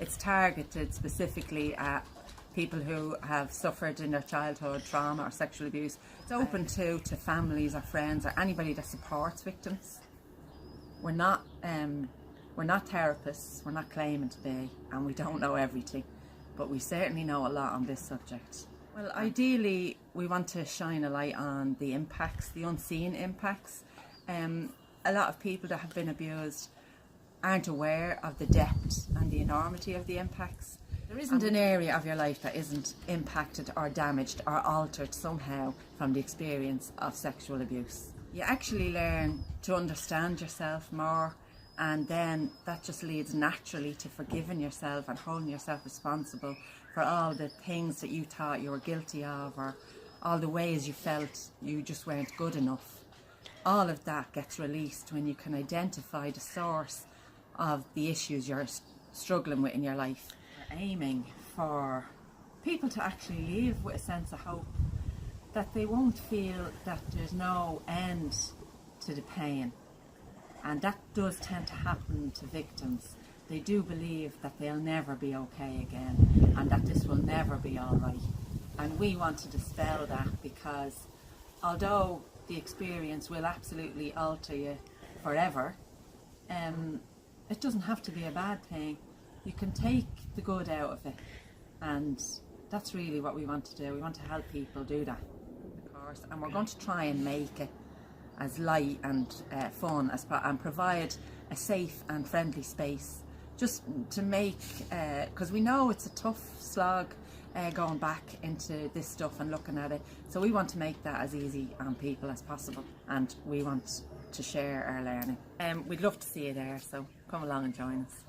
It's targeted specifically at people who have suffered in their childhood trauma or sexual abuse. It's open to families or friends or anybody that supports victims. We're not therapists, we're not claiming to be, and we don't know everything, but we certainly know a lot on this subject. Well, ideally, we want to shine a light on the impacts, the unseen impacts. A lot of people that have been abused aren't aware of the depth and the enormity of the impacts. There isn't an area of your life that isn't impacted or damaged or altered somehow from the experience of sexual abuse. You actually learn to understand yourself more, and then that just leads naturally to forgiving yourself and holding yourself responsible for all the things that you thought you were guilty of, or all the ways you felt you just weren't good enough. All of that gets released when you can identify the source of the issues you're struggling with in your life. We're aiming for people to actually live with a sense of hope, that they won't feel that there's no end to the pain. And that does tend to happen to victims. They do believe that they'll never be okay again and that this will never be all right. And we want to dispel that, because although the experience will absolutely alter you forever, it doesn't have to be a bad thing. You can take the good out of it, and that's really what we want to do. We want to help people do that, of course, and we're going to try and make it as light and fun as and provide a safe and friendly space, just to make, because we know it's a tough slog going back into this stuff and looking at it, so we want to make that as easy on people as possible, and we want to share our learning. We'd love to see you there, so come along and join us.